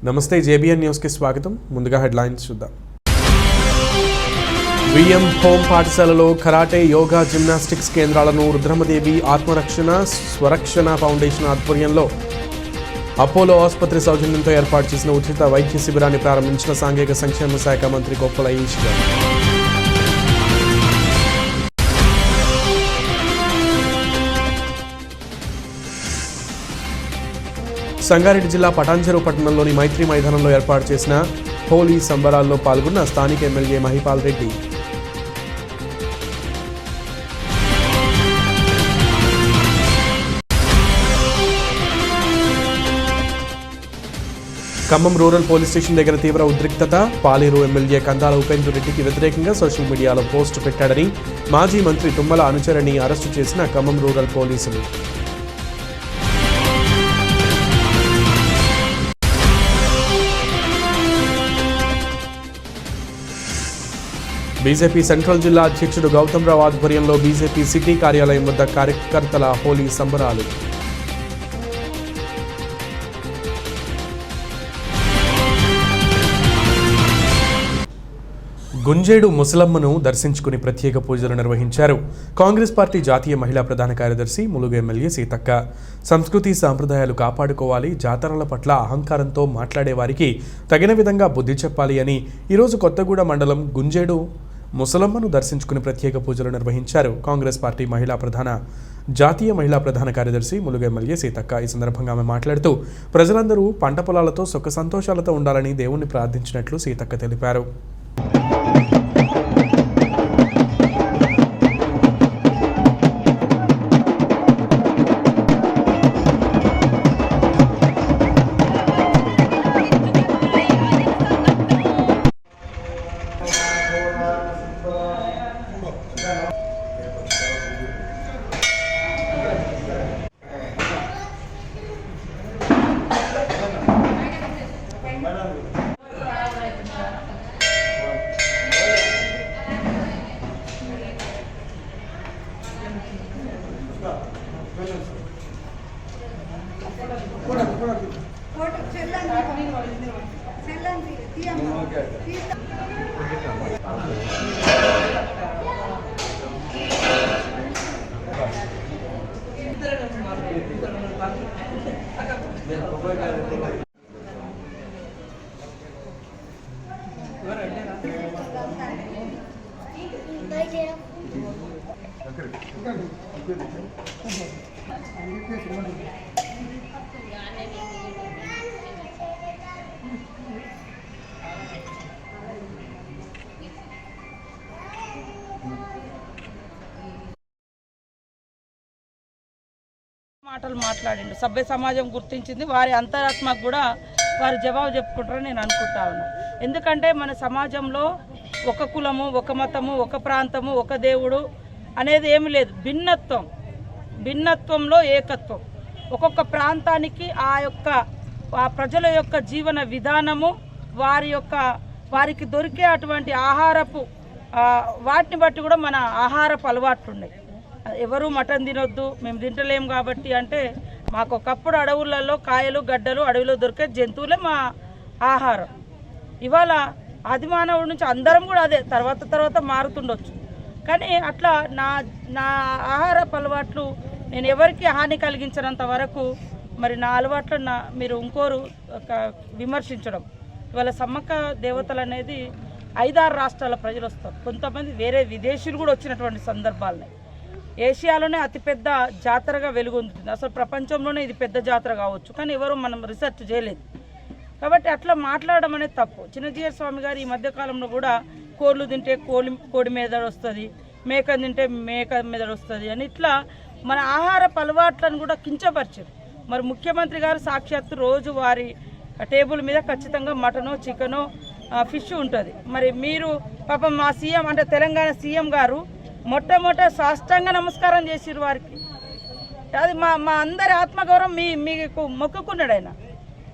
నమస్తే JBN news కి స్వాగతం. ముందుగా హెడ్లైన్స్ చూద్దాం. విఎం హోం పాఠశాలలో కరాటే, యోగా, జిమ్నాస్టిక్స్ కేంద్రాలను రుద్రమదేవి ఆత్మరక్షణ స్వరక్షణ ఫౌండేషన్ ఆధ్వర్యంలో అపోలో ఆసుపత్రి సౌజన్యంతో ఏర్పాటు చేసిన ఉచిత వైద్య శిబిరాన్ని ప్రారంభించిన సాంఘిక సంక్షేమ శాఖ మంత్రి కొప్పుల ఈశ్వర్. సంగారెడ్డి జిల్లా పటాన్చెరు పట్టణంలోని మైత్రి మైదానంలో ఏర్పాటు చేసిన హోలీ సంబరాల్లో పాల్గొన్న స్థానిక MLA Mahipal Reddy. Khammam rural police station దగ్గర తీవ్ర ఉద్రిక్తత. పాలేరు ఎమ్మెల్యే కందాల ఉపేంద్ర రెడ్డికి వ్యతిరేకంగా సోషల్ మీడియాలో పోస్టు పెట్టాడని మాజీ మంత్రి తుమ్మల అనుచరుని అరెస్టు చేసిన ఖమ్మం రూరల్ పోలీసులు. బీజేపీ సెంట్రల్ జిల్లా అధ్యక్షుడు గౌతమ్ రావు ఆధ్వర్యంలో బీజేపీ సిటీ కార్యాలయం వద్ద కార్యకర్తల హోలీ సంబరాలు. గుంజేడు ముసలమ్మను దర్శించుకుని ప్రత్యేక పూజలు నిర్వహించారు. కాంగ్రెస్ పార్టీ జాతీయ మహిళా ప్రధాన కార్యదర్శి ములుగు ఎమ్మెల్యే సీతక్క. సంస్కృతి సాంప్రదాయాలు కాపాడుకోవాలి, జాతరల పట్ల అహంకారంతో మాట్లాడే వారికి తగిన విధంగా బుద్ధి చెప్పాలి అని ఈరోజు కొత్తగూడ మండలం గుంజేడు ముసలమ్మను దర్శించుకుని ప్రత్యేక పూజలు నిర్వహించారు. కాంగ్రెస్ పార్టీ జాతీయ మహిళా ప్రధాన కార్యదర్శి ములుగు ఎమ్మెల్యే సీతక్క. ఈ సందర్భంగా ఆమె మాట్లాడుతూ ప్రజలందరూ పంట పొలాలతో సుఖ సంతోషాలతో ఉండాలని దేవుణ్ణి ప్రార్థించినట్లు సీతక్క తెలిపారు. మాటలు మాట్లాడిండు. సభ్య సమాజం గుర్తించింది. వారి అంతరాత్మకు కూడా వారు జవాబు చెప్పుకుంటారని నేను అనుకుంటా ఉన్నాను. ఎందుకంటే మన సమాజంలో ఒక కులము, ఒక మతము, ఒక ప్రాంతము, ఒక దేవుడు అనేది ఏమి లేదు. భిన్నత్వంలో ఏకత్వం. ఒక్కొక్క ప్రాంతానికి ఆ ప్రజల యొక్క జీవన విధానము, వారికి దొరికే అటువంటి ఆహారపు వాటిని బట్టి కూడా మన ఆహారపు అలవాట్లు ఉన్నాయి. ఎవరు మటన్ తినొద్దు, మేము తింటలేము కాబట్టి అంటే మాకు ఒకప్పుడు అడవులలో కాయలు గడ్డలు అడవిలో దొరికే జంతువులే మా ఆహారం. ఇవాళ ఆది మానవుడి నుంచి అందరం కూడా అదే తర్వాత మారుతుండొచ్చు. కానీ అట్లా నా ఆహారపు అలవాట్లు నేను ఎవరికి హాని కలిగించినంత వరకు మరి నా అలవాట్లను మీరు ఇంకోరు విమర్శించడం. ఇవాళ సమ్మక్క దేవతలు అనేది 5-6 రాష్ట్రాల ప్రజలు వస్తారు. కొంతమంది వేరే విదేశీయులు కూడా వచ్చినటువంటి సందర్భాలని. ఏషియాలోనే అతిపెద్ద జాతరగా వెలుగొందుతుంది. అసలు ప్రపంచంలోనే ఇది పెద్ద జాతర కావచ్చు, కానీ ఎవరు మనం రీసెర్చ్ చేయలేదు. కాబట్టి అట్లా మాట్లాడడం అనేది తప్పు. చిన్నజీయర్ స్వామి గారు ఈ మధ్యకాలంలో కూడా కోళ్ళు తింటే కోడి మెదడు వస్తుంది, మేక తింటే మేక మెదడు వస్తుంది అని ఇట్లా మన ఆహార అలవాట్లను కూడా కించపరిచారు. మరి ముఖ్యమంత్రి గారు సాక్షాత్తు రోజు వారి టేబుల్ మీద ఖచ్చితంగా మటనో, చికెనో, ఫిష్ ఉంటుంది. మరి మీరు పాపం మా సీఎం అంటే తెలంగాణ సీఎం గారు మొట్టమొదట సాష్టాంగ నమస్కారం చేసిరు వారికి. అది మా అందరి ఆత్మగౌరవం మీకు మొక్కుకున్నాడు ఆయన.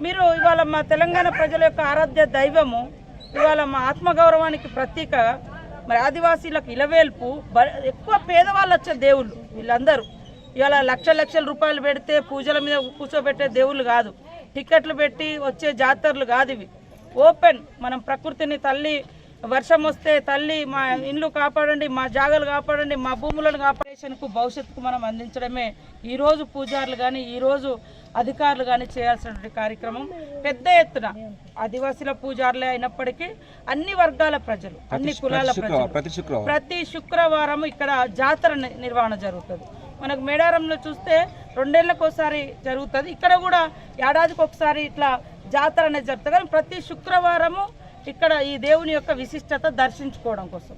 మీరు ఇవాళ మా తెలంగాణ ప్రజల యొక్క ఆరాధ్య దైవము, ఇవాళ మా ఆత్మగౌరవానికి ప్రతీక. మరి ఆదివాసీలకు ఇలవేల్పు, ఎక్కువ పేదవాళ్ళు వచ్చే దేవుళ్ళు వీళ్ళందరూ. ఇవాళ లక్షల రూపాయలు పెడితే పూజల మీద కూర్చోబెట్టే దేవుళ్ళు కాదు. టికెట్లు పెట్టి వచ్చే జాతరలు కాదు ఇవి. ఓపెన్, మనం ప్రకృతిని తల్లి వర్షం వస్తే తల్లి మా ఇండ్లు కాపాడండి, మా జాగాలు కాపాడండి, మా భూములను కాపాడేషన్కు భవిష్యత్తుకు మనం అందించడమే ఈరోజు పూజారులు కానీ ఈరోజు అధికారులు కానీ చేయాల్సినటువంటి కార్యక్రమం. పెద్ద ఎత్తున ఆదివాసీల పూజారులే అయినప్పటికీ అన్ని వర్గాల ప్రజలు, అన్ని కులాల ప్రజలు ప్రతి శుక్రవారం ఇక్కడ జాతర నిర్వహణ జరుగుతుంది. మనకు మేడారంలో చూస్తే 2 ఏళ్లకు ఒకసారి జరుగుతుంది, ఇక్కడ కూడా ఏడాదికి ఒకసారి ఇట్లా జాతర అనేది జరుగుతుంది. కానీ ప్రతి శుక్రవారము ఇక్కడ ఈ దేవుని యొక్క విశిష్టత దర్శించుకోవడం కోసం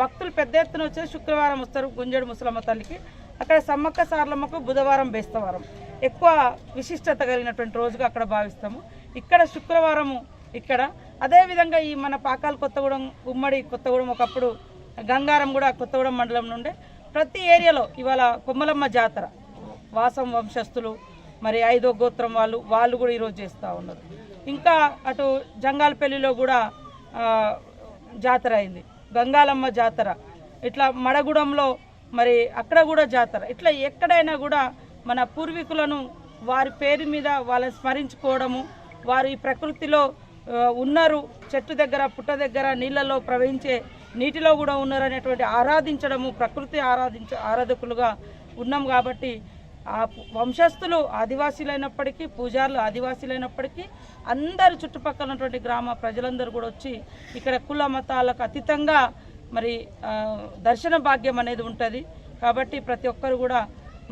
భక్తులు పెద్ద ఎత్తున వచ్చేసి శుక్రవారం వస్తారు గుంజేడు ముసలమ్మ తల్లికి. అక్కడ సమ్మక్క సారలమ్మకు బుధవారం బేస్తవారం ఎక్కువ విశిష్టత కలిగినటువంటి రోజుగా అక్కడ భావిస్తాము. ఇక్కడ శుక్రవారము ఇక్కడ అదేవిధంగా ఈ మన పాకాల కొత్తగూడెం, ఉమ్మడి కొత్తగూడెం, ఒకప్పుడు గంగారం కూడా కొత్తగూడెం మండలం నుండే ప్రతి ఏరియాలో ఇవాళ కొమ్మలమ్మ జాతర వాసం వంశస్థులు మరి 5వ గోత్రం వాళ్ళు కూడా ఈరోజు చేస్తూ ఉన్నారు. ఇంకా అటు జంగాలపల్లిలో కూడా జాతర అయింది, గంగాలమ్మ జాతర. ఇట్లా మడగూడెంలో మరి అక్కడ కూడా జాతర. ఇట్లా ఎక్కడైనా కూడా మన పూర్వీకులను వారి పేరు మీద వాళ్ళని స్మరించుకోవడము, వారు ఈ ప్రకృతిలో ఉన్నారు, చెట్టు దగ్గర పుట్ట దగ్గర నీళ్ళలో ప్రవహించే నీటిలో కూడా ఉన్నారు అనేటువంటి ఆరాధించడము, ప్రకృతి ఆరాధకులుగా ఉన్నాం. కాబట్టి ఆ వంశస్థులు ఆదివాసీలైనప్పటికీ, పూజారులు ఆదివాసీలైనప్పటికీ అందరు చుట్టుపక్కల ఉన్నటువంటి గ్రామ ప్రజలందరూ కూడా వచ్చి ఇక్కడ కుల మతాలకు అతీతంగా మరి దర్శన భాగ్యం అనేది ఉంటుంది. కాబట్టి ప్రతి ఒక్కరు కూడా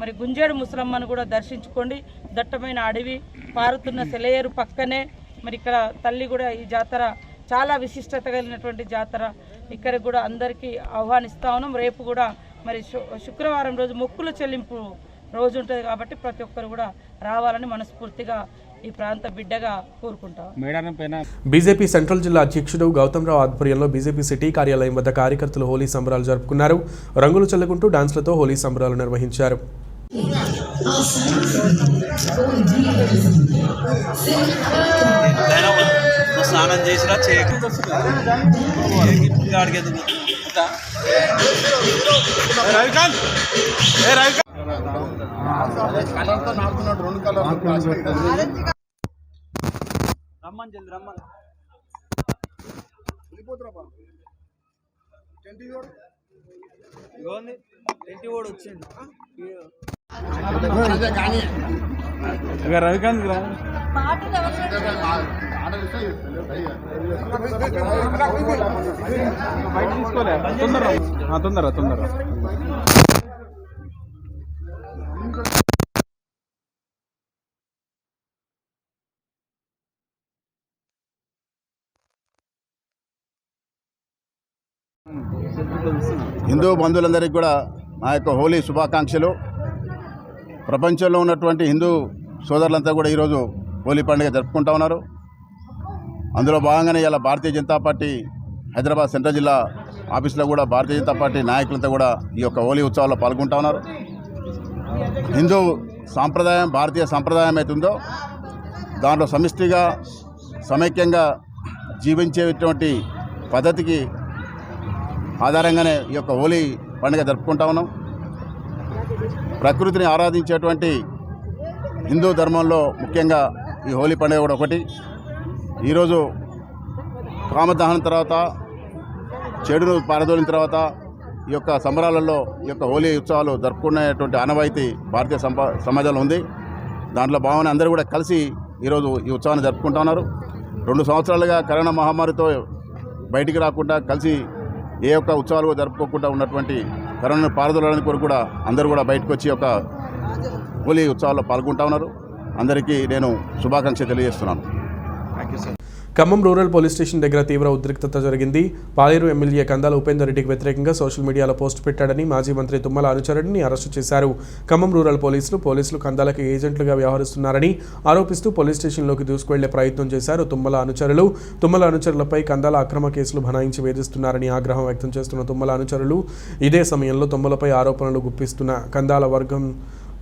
మరి గుంజేడు ముసలమ్మను కూడా దర్శించుకోండి. దట్టమైన అడవి, పారుతున్న సెలయేరు పక్కనే మరి ఇక్కడ తల్లి కూడా ఈ జాతర చాలా విశిష్టత కలిగినటువంటి జాతర. ఇక్కడ కూడా అందరికీ ఆహ్వానిస్తా ఉన్నాం. రేపు కూడా మరి శుక్రవారం రోజు మొక్కులు చెల్లింపు రోజు ఉంటుంది కాబట్టి ప్రతి ఒక్కరు కూడా రావాలని మనస్ఫూర్తిగా ఈ ప్రాంత బిడ్డగా కోరుకుంటాం. బీజేపీ సెంట్రల్ జిల్లా అధ్యక్షుడు గౌతమ్రావు ఆధ్వర్యంలో బీజేపీ సిటీ కార్యాలయం వద్ద కార్యకర్తలు హోలీ సంబరాలు జరుపుకున్నారు. రంగులు చల్లుకుంటూ డాన్స్లతో హోలీ సంబరాలు నిర్వహించారు. స్నానం చేసినా రమ్మని జల్ది రమ్మని టెంటి ఓడి వచ్చింది రవికాంత్ రా బయట తీసుకోలే తొందర హిందూ బంధువులందరికీ కూడా నా యొక్క హోలీ శుభాకాంక్షలు. ప్రపంచంలో ఉన్నటువంటి హిందూ సోదరులంతా కూడా ఈరోజు హోలీ పండుగ జరుపుకుంటూ ఉన్నారు. అందులో భాగంగానే ఇలా భారతీయ జనతా పార్టీ హైదరాబాద్ సెంట్రల్ జిల్లా ఆఫీసులో కూడా భారతీయ జనతా పార్టీ నాయకులంతా కూడా ఈ యొక్క హోలీ ఉత్సవాల్లో పాల్గొంటూ ఉన్నారు. హిందూ సాంప్రదాయం, భారతీయ సాంప్రదాయం అవుతుందో దాంట్లో సమిష్టిగా సమైక్యంగా జీవించేటువంటి పద్ధతికి ఆధారంగానే ఈ యొక్క హోలీ పండుగ జరుపుకుంటా ఉన్నాం. ప్రకృతిని ఆరాధించేటువంటి హిందూ ధర్మంలో ముఖ్యంగా ఈ హోలీ పండుగ కూడా ఒకటి. ఈరోజు కామదహనం తర్వాత, చెడును పారదోలిన తర్వాత ఈ యొక్క సంబరాలలో ఈ యొక్క హోలీ ఉత్సవాలు జరుపుకునేటువంటి ఆనవాయితీ భారతీయ సమాజంలో ఉంది. దాంట్లో భావన అందరూ కూడా కలిసి ఈరోజు ఈ ఉత్సవాన్ని జరుపుకుంటా ఉన్నారు. 2 సంవత్సరాలుగా కరోనా మహమ్మారితో బయటికి రాకుండా కలిసి ఏ ఒక్క ఉత్సవాలు జరుపుకోకుండా ఉన్నటువంటి కరోనా పారదోలడానికి కొరకు కూడా అందరూ కూడా బయటకు వచ్చి యొక్క హోలీ ఉత్సవాల్లో పాల్గొంటా ఉన్నారు. అందరికీ నేను శుభాకాంక్షలు తెలియజేస్తున్నాను. ఖమ్మం రూరల్ పోలీస్ స్టేషన్ దగ్గర తీవ్ర ఉద్రిక్తత జరిగింది. పాలేరు ఎమ్మెల్యే కందాల ఉపేందర్ రెడ్డికి వ్యతిరేకంగా సోషల్ మీడియాలో పోస్టు పెట్టాడని మాజీ మంత్రి తుమ్మల అనుచరుడిని అరెస్టు చేశారు. ఖమ్మం రూరల్ పోలీసులు కందాలకు ఏజెంట్లుగా వ్యవహరిస్తున్నారని ఆరోపిస్తూ పోలీస్ స్టేషన్లోకి దూసుకువెళ్లే ప్రయత్నం చేశారు తుమ్మల అనుచరులపై కందాల అక్రమ కేసులు బనాయించి వేధిస్తున్నారని ఆగ్రహం వ్యక్తం చేస్తున్న తుమ్మల అనుచరులు ఇదే సమయంలో తుమ్మలపై ఆరోపణలు గుప్పిస్తున్న కందాల వర్గం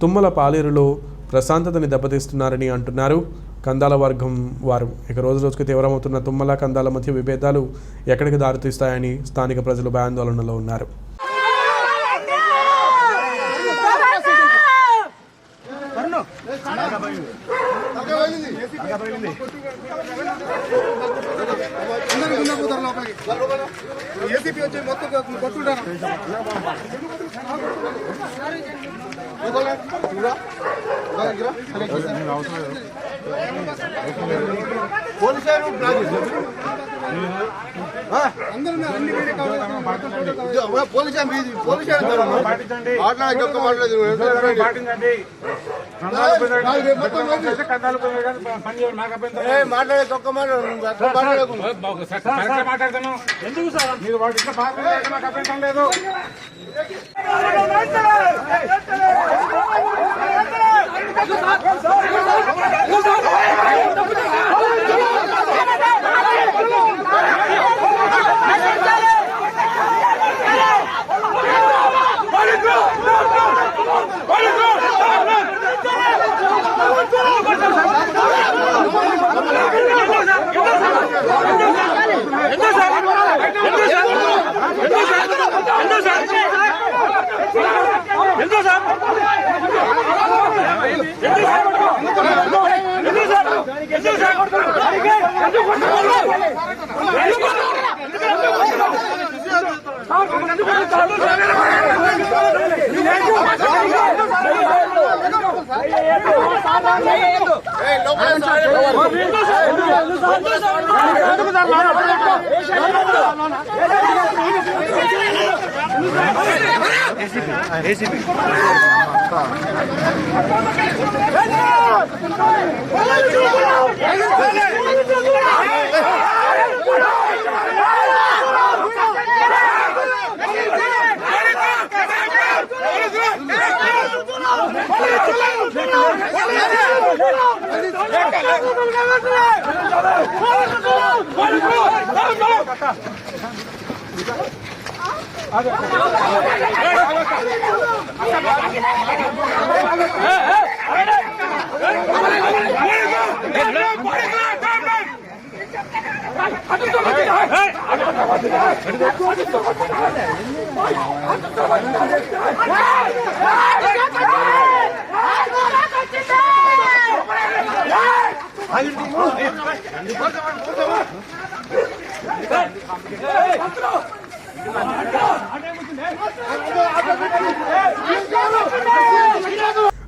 తుమ్మల పాలేరులో ప్రశాంతతని దెబ్బతీస్తున్నారని అంటున్నారు. కందాల వర్గం వారు ఇక రోజుకు తీవ్రమవుతున్న తుమ్మల కందాల మధ్య విభేదాలు ఎక్కడికి దారితీస్తాయని స్థానిక ప్రజలు భయాందోళనలో ఉన్నారు. ఏసీపీ వచ్చి మొత్తం కొట్టుకుంటాను మాట్లాడే ఒక్క మాట్లాడుతున్నాం ఎందుకు సార్ మీరు వాటి నాకు అభ్యంతరం లేదు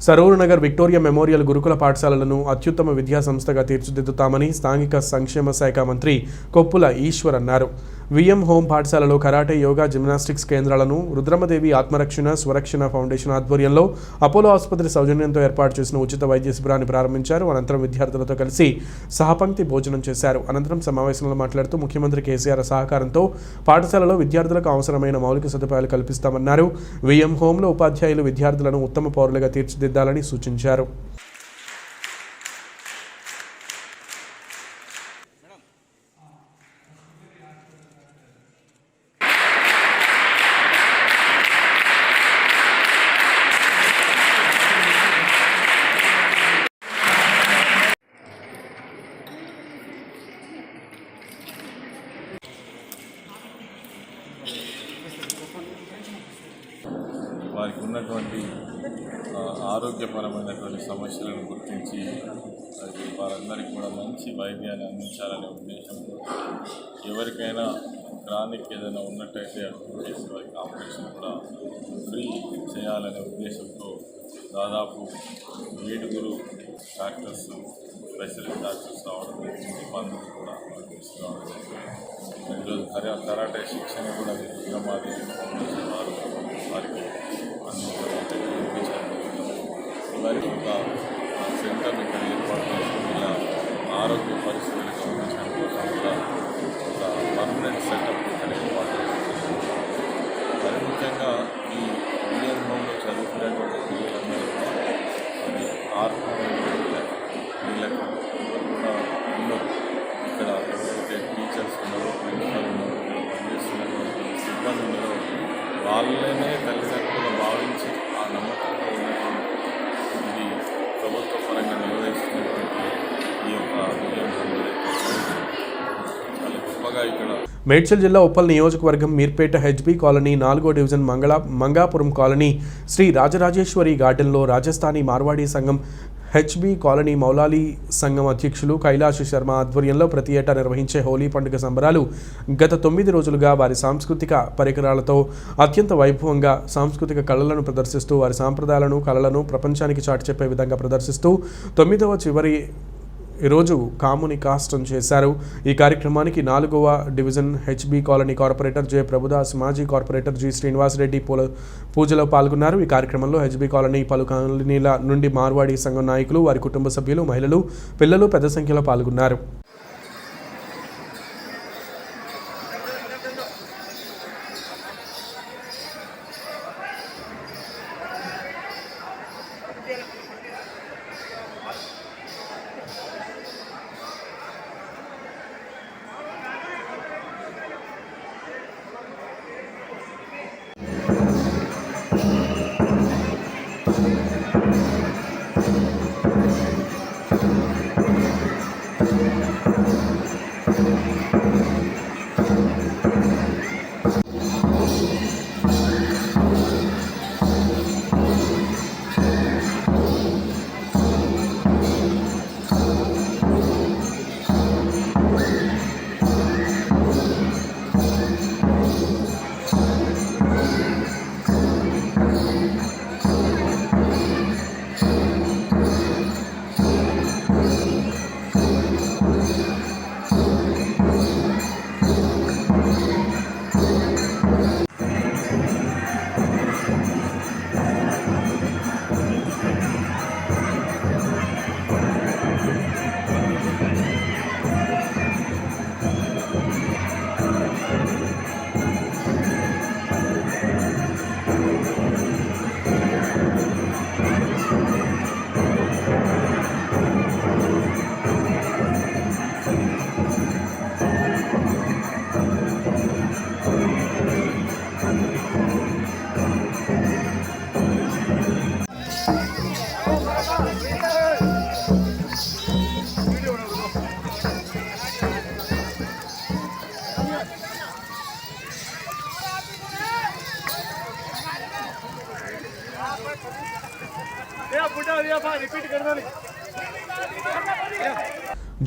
సరూర్ నగర్ విక్టోరియా మెమోరియల్ గురుకుల పాఠశాలలను అత్యుత్తమ విద్యా సంస్థగా తీర్చిదిద్దుతామని స్థానిక సంక్షేమ శాఖ మంత్రి కొప్పుల ఈశ్వర్ అన్నారు. విఎం హోమ్ పాఠశాలలో కరాటే, యోగా, జిమ్నాస్టిక్స్ కేంద్రాలను రుద్రమదేవి ఆత్మరక్షణ స్వరక్షణ ఫౌండేషన్ ఆధ్వర్యంలో అపోలో ఆసుపత్రి సౌజన్యంతో ఏర్పాటు చేసిన ఉచిత వైద్య శిబిరాన్ని ప్రారంభించారు. అనంతరం విద్యార్థులతో కలిసి సహపంక్తి భోజనం చేశారు. అనంతరం సమావేశంలో మాట్లాడుతూ ముఖ్యమంత్రి కేసీఆర్ సహకారంతో పాఠశాలలో విద్యార్థులకు అవసరమైన మౌలిక సదుపాయాలు కల్పిస్తామన్నారు. విఎం హోంలో ఉపాధ్యాయులు విద్యార్థులను ఉత్తమ పౌరులుగా తీర్చిదిద్దాలని సూచించారు. వారికి ఉన్నటువంటి ఆరోగ్యపరమైనటువంటి సమస్యలను గుర్తించి అది వారందరికీ కూడా మంచి వైద్యాన్ని అందించాలనే ఉద్దేశంతో ఎవరికైనా క్రానిక్ ఏదైనా ఉన్నట్టయితే అడ్మిట్ చేసి వారికి ఆపరేషన్ కూడా ఫ్రీ చేయాలనే ఉద్దేశంతో దాదాపు 7 డాక్టర్స్ స్పెషలిస్ట్ డాక్టర్స్ రావడం మందులు కూడా రావడం. ఈరోజు కరాటే శిక్షణ కూడా రుద్రమాదేవి ఫౌండేషన్ వారు వారికి వారికి ఒక సెంటర్ ఇక్కడ ఏర్పాటు చేసుకుని ఇలా ఆరోగ్య పరిస్థితులు గమనించడం కోసం కూడా ఒక పర్మనెంట్ సెటప్ ఇక్కడ ఏర్పాటు చేస్తుంది. మరి ముఖ్యంగా ఈ విఎం హోంలో చదువుకునేటువంటి పిల్లలందరూ కూడా అది వీళ్ళకు కూడా ఎన్నో ఇక్కడ ఎవరైతే టీచర్స్ ఉన్నారో, ప్రిన్సిపల్ ఉన్నారో, పనిచేస్తున్నటువంటి సిబ్బంది ఉన్నారో వాళ్ళనే తల్లిదండ్రులుగా భావించి ఆ నమ్మకంగా ఉన్నటువంటి ఇది ప్రభుత్వ పరంగా నిర్వహిస్తున్నటువంటి ఈ యొక్క విజయం చాలా గొప్పగా ఇక్కడ. మేడ్చల్ జిల్లా ఉప్పల్ నియోజకవర్గం మీర్పేట హెచ్బీ కాలనీ 4వ డివిజన్ మంగాపురం కాలనీ శ్రీ రాజరాజేశ్వరి గార్డెన్లో రాజస్థానీ మార్వాడీ సంఘం హెచ్బి కాలనీ మౌలాలి సంఘం అధ్యక్షులు కైలాష్ శర్మ ఆధ్వర్యంలో ప్రతి ఏటా నిర్వహించే హోలీ పండుగ సంబరాలు గత 9 రోజులుగా వారి సాంస్కృతిక పరికరాలతో అత్యంత వైభవంగా సాంస్కృతిక కళలను ప్రదర్శిస్తూ వారి సాంప్రదాయాలను కళలను ప్రపంచానికి చాటి చెప్పే విధంగా ప్రదర్శిస్తూ 9వ చివరి ఈరోజు కాముని కాస్టం చేశారు. ఈ కార్యక్రమానికి 4వ division HB colony corporator J Prabhudas, మాజీ కార్పొరేటర్ జి శ్రీనివాసరెడ్డి పూజలో పాల్గొన్నారు. ఈ కార్యక్రమంలో హెచ్బి కాలనీ పలు కాలనీల నుండి మార్వాడి సంఘం నాయకులు, వారి కుటుంబ సభ్యులు, మహిళలు, పిల్లలు పెద్ద సంఖ్యలో పాల్గొన్నారు.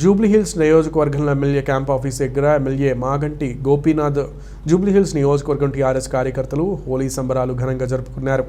జూబ్లీహిల్స్ నియోజకవర్గంలో ఎమ్మెల్యే క్యాంప్ ఆఫీస్ దగ్గర ఎమ్మెల్యే మాగంటి గోపీనాథ్, జూబ్లీహిల్స్ నియోజకవర్గం టీఆర్ఎస్ కార్యకర్తలు హోలీ సంబరాలు ఘనంగా జరుపుకున్నారు.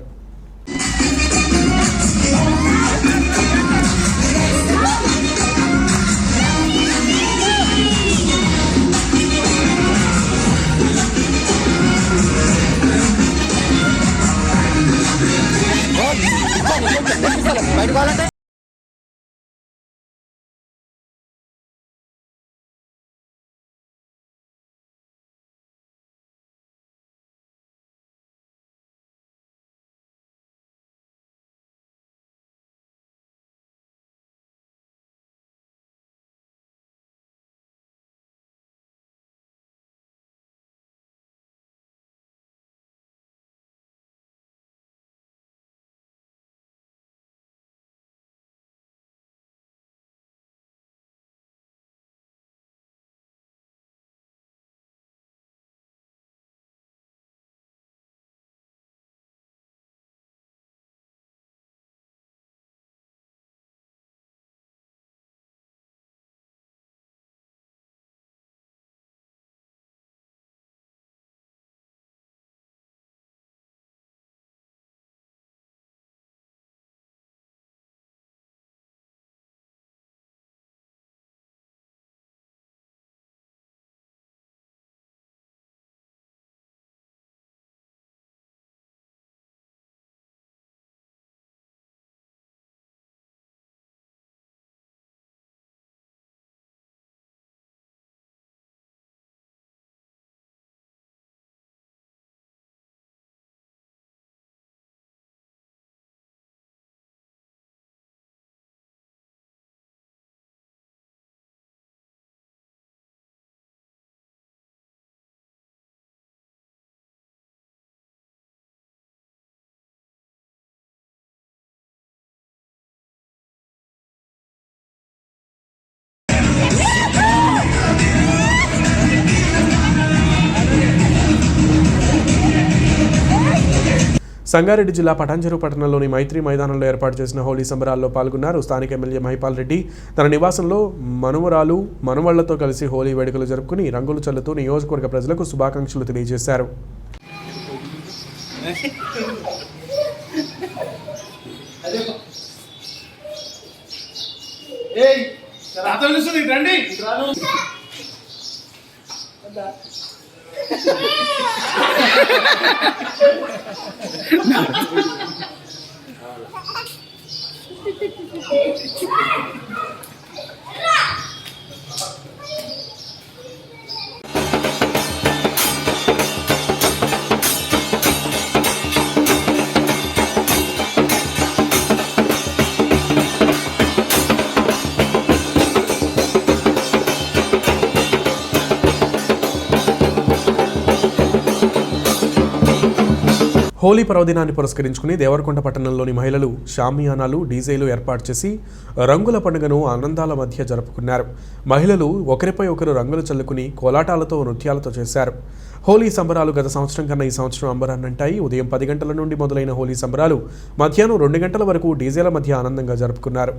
సంగారెడ్డి జిల్లా పటాన్చెరు పట్టణంలోని మైత్రి మైదానంలో ఏర్పాటు చేసిన హోలీ సంబరాల్లో పాల్గొన్నారు. స్థానిక ఎమ్మెల్యే మహిపాల్ రెడ్డి తన నివాసంలో మనుమరాలు మనవళ్లతో కలిసి హోలీ వేడుకలు జరుపుకుని రంగులు చల్లుతూ నియోజకవర్గ ప్రజలకు శుభాకాంక్షలు తెలియజేశారు. హోలీ పర్వదినాన్ని పురస్కరించుకుని దేవరకొండ పట్టణంలోని మహిళలు షామియానాలు డీజేలు ఏర్పాటు చేసి రంగుల పండుగను ఆనందాల మధ్య జరుపుకున్నారు. మహిళలు ఒకరిపై ఒకరు రంగులు చల్లుకుని కోలాటాలతో నృత్యాలతో చేశారు. హోలీ సంబరాలు గత సంవత్సరం కన్నా ఈ సంవత్సరం అంబరాన్నంటాయి. ఉదయం 10 గంటల నుండి మొదలైన హోలీ సంబరాలు మధ్యాహ్నం 2 గంటల వరకు డీజేల మధ్య ఆనందంగా జరుపుకున్నారు.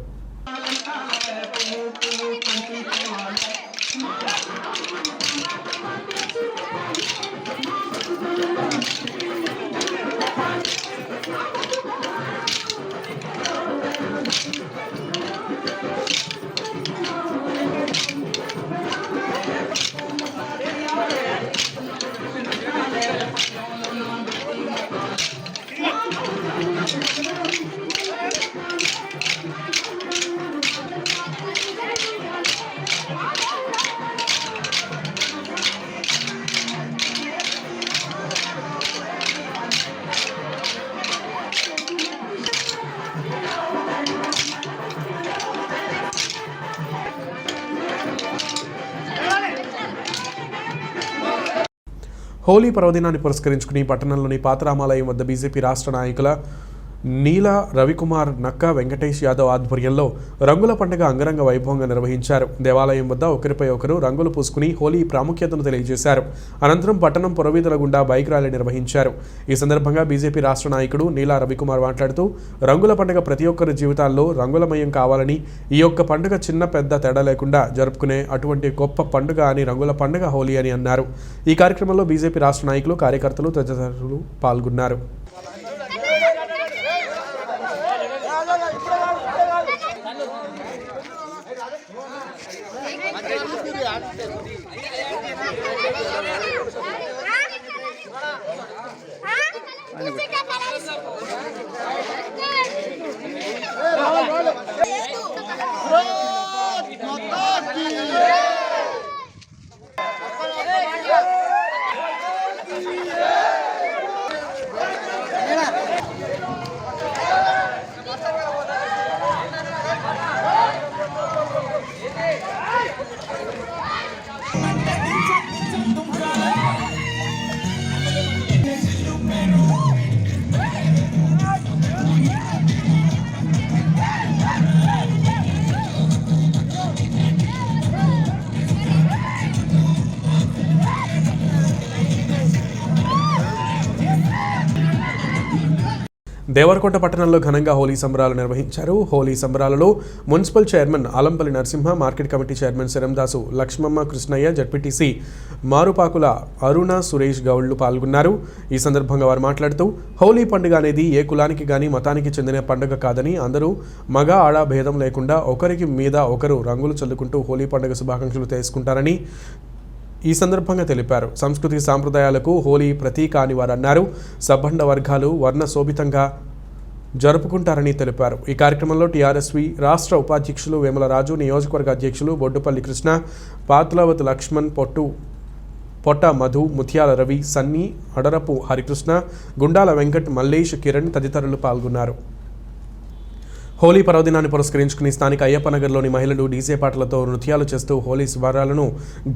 హోలీ పర్వదినాన్ని పురస్కరించుకుని పట్టణంలోని పాతరామాలయం వద్ద బీజేపీ రాష్ట్ర నాయకుల నీలా రవికుమార్, నక్కా వెంకటేష్ యాదవ్ ఆధ్వర్యంలో రంగుల పండుగ అంగరంగ వైభవంగా నిర్వహించారు. దేవాలయం వద్ద ఒకరిపై ఒకరు రంగులు పూసుకుని హోలీ ప్రాముఖ్యతను తెలియజేశారు. అనంతరం పట్టణం పురవీధుల గుండా బైక్ ర్యాలీ నిర్వహించారు. ఈ సందర్భంగా బీజేపీ రాష్ట్ర నాయకుడు నీలా రవికుమార్ మాట్లాడుతూ రంగుల పండుగ ప్రతి ఒక్కరి జీవితాల్లో రంగులమయం కావాలని, ఈ యొక్క పండుగ చిన్న పెద్ద తేడా లేకుండా జరుపుకునే అటువంటి గొప్ప పండుగ అని రంగుల పండుగ హోలీ అని అన్నారు. ఈ కార్యక్రమంలో బీజేపీ రాష్ట్ర నాయకులు, కార్యకర్తలు తదితరులు పాల్గొన్నారు. దేవరకొండ పట్టణంలో ఘనంగా హోలీ సంబరాలు నిర్వహించారు. హోలీ సంబరాలలో municipal chairman Alampalli Narasimha, market committee chairman Sharandasu Lakshmamma Krishnaiah, ZPTC Marupakula Aruna Suresh గౌడ్లు పాల్గొన్నారు. ఈ సందర్భంగా వారు మాట్లాడుతూ హోలీ పండుగ అనేది ఏ కులానికి గాని మతానికి చెందిన పండుగ కాదని, అందరూ మగ ఆడ భేదం లేకుండా ఒకరికి మీద ఒకరు రంగులు చల్లుకుంటూ హోలీ పండుగ శుభాకాంక్షలు తెలుసుకుంటారని ఈ సందర్భంగా తెలిపారు. సంస్కృతి సాంప్రదాయాలకు హోలీ ప్రతీక అని వారు అన్నారు. సబ్బండ వర్గాలు వర్ణ శోభితంగా జరుపుకుంటారని తెలిపారు. ఈ కార్యక్రమంలో టీఆర్ఎస్వి రాష్ట్ర ఉపాధ్యక్షులు వేముల రాజు, నియోజకవర్గ అధ్యక్షులు బొడ్డుపల్లి కృష్ణ, పాత్లవత్ లక్ష్మణ్, పొట్ట మధు, ముత్యాల రవి, సన్నీ, అడరపు హరికృష్ణ, గుండాల వెంకట్, మల్లేష్, కిరణ్ తదితరులు పాల్గొన్నారు. హోలీ పర్వదినాన్ని పురస్కరించుకుని స్థానిక అయ్యప్పనగర్లోని మహిళలు డీజే పాటలతో నృత్యాలు చేస్తూ హోలీ సంబరాలను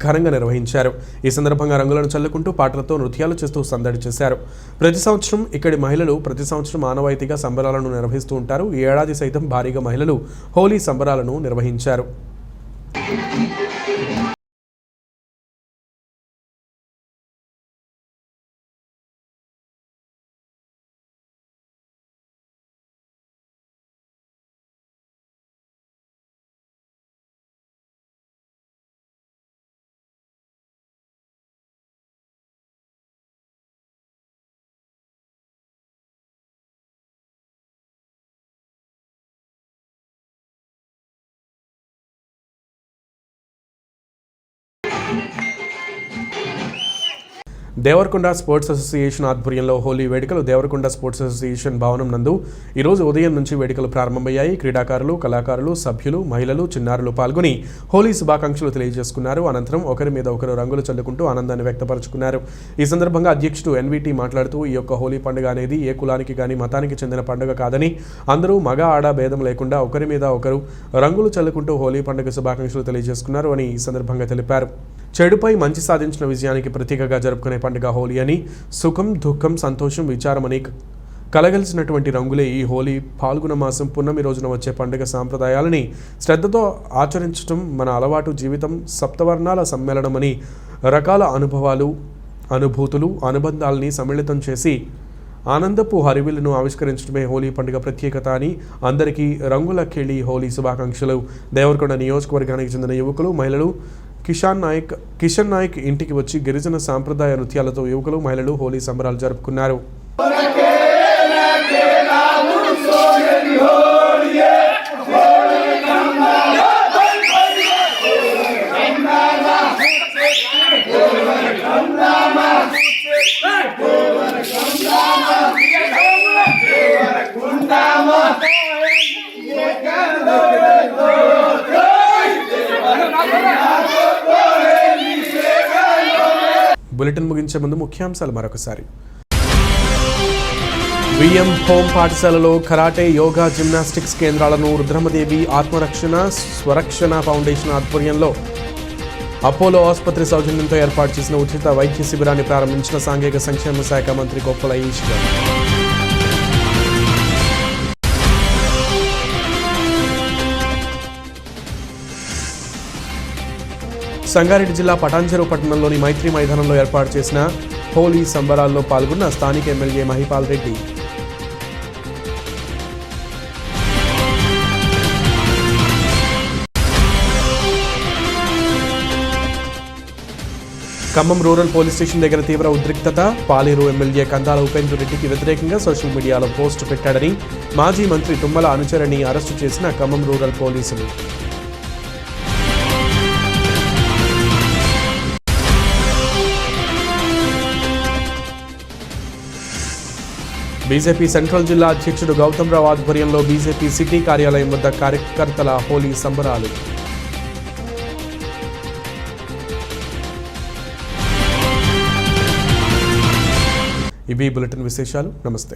ఘనంగా నిర్వహించారు. ఈ సందర్భంగా రంగులను చల్లుకుంటూ పాటలతో నృత్యాలు చేస్తూ సందడి చేశారు. ప్రతి సంవత్సరం ఇక్కడి మహిళలు ప్రతి సంవత్సరం ఆనవాయితీగా సంబరాలను నిర్వహిస్తూ ఉంటారు. ఈ ఏడాది సైతం భారీగా మహిళలు హోలీ సంబరాలను నిర్వహించారు. దేవరకొండ స్పోర్ట్స్ అసోసియేషన్ ఆధ్వర్యంలో హోలీ వేడుకలు దేవరకొండ స్పోర్ట్స్ అసోసియేషన్ భవనం నందు ఈరోజు ఉదయం నుంచి వేడుకలు ప్రారంభమయ్యాయి. క్రీడాకారులు, కళాకారులు, సభ్యులు, మహిళలు, చిన్నారులు పాల్గొని హోలీ శుభాకాంక్షలు తెలియజేసుకున్నారు. అనంతరం ఒకరి మీద ఒకరు రంగులు చల్లుకుంటూ ఆనందాన్ని వ్యక్తపరుచుకున్నారు. ఈ సందర్భంగా అధ్యక్షుడు ఎన్విటి మాట్లాడుతూ ఈ యొక్క హోలీ పండుగ అనేది ఏ కులానికి కానీ మతానికి చెందిన పండుగ కాదని, అందరూ మగ ఆడ భేదం లేకుండా ఒకరి మీద ఒకరు రంగులు చల్లుకుంటూ హోలీ పండుగ శుభాకాంక్షలు తెలియజేసుకున్నారు అని ఈ సందర్భంగా తెలిపారు. చెడుపై మంచి సాధించిన విజయానికి ప్రతీకగా జరుపుకునే పండుగ హోలీ అని, సుఖం, దుఃఖం, సంతోషం, విచారమని కలగలిసినటువంటి రంగులే ఈ హోలీ. పాల్గొన మాసం పున్నమి రోజున వచ్చే పండుగ సాంప్రదాయాలని శ్రద్ధతో ఆచరించడం మన అలవాటు. జీవితం సప్తవర్ణాల సమ్మేళనమని, రకాల అనుభవాలు, అనుభూతులు, అనుబంధాలని సమ్మిళితం చేసి ఆనందపు హరివిల్లును ఆవిష్కరించడమే హోలీ పండుగ ప్రత్యేకత అని అందరికీ రంగుల కేళి హోలీ శుభాకాంక్షలు. దేవరకొండ నియోజకవర్గానికి చెందిన యువకులు, మహిళలు కిషన్ నాయక్ ఇంటికి వచ్చి గిరిజన సాంప్రదాయ నృత్యాలతో యువకులు, మహిళలు హోలీ సంబరాలు జరుపుకున్నారు. బులెటిన్ ముగించే ముందు ముఖ్యాంశాలు మరొకసారి. విఎం హోం పాఠశాలలో కరాటే, యోగా, జిమ్నాస్టిక్స్ కేంద్రాలను రుద్రమదేవి ఆత్మరక్షణ స్వరక్షణ ఫౌండేషన్ ఆధ్వర్యంలో అపోలో ఆసుపత్రి సౌజన్యంతో ఏర్పాటు చేసిన ఉచిత వైద్య శిబిరాన్ని ప్రారంభించిన సాంఘిక సంక్షేమ శాఖ మంత్రి కొప్పుల ఈశ్వర్. సంగారెడ్డి జిల్లా పటాన్చెరు పట్టణంలోని మైత్రి మైదానంలో ఏర్పాటు చేసిన హోలీ సంబరాల్లో పాల్గొన్న స్థానిక MLA Mahipal Reddy. Khammam rural police station దగ్గర తీవ్ర ఉద్రిక్తత. పాలేరు ఎమ్మెల్యే కందాల ఉపేంద్ర రెడ్డికి వ్యతిరేకంగా సోషల్ మీడియాలో పోస్టు పెట్టాడని మాజీ మంత్రి తుమ్మల అనుచరుని అరెస్టు చేసిన ఖమ్మం రూరల్ పోలీసులు. బీజేపీ సెంట్రల్ జిల్లా అధ్యక్షుడు గౌతమ్ రావు ఆధ్వర్యంలో బీజేపీ సిటీ కార్యాలయం వద్ద కార్యకర్తల హోలీ సంబరాలు. ఇవి బులెటిన్ విశేషాలు. నమస్తే.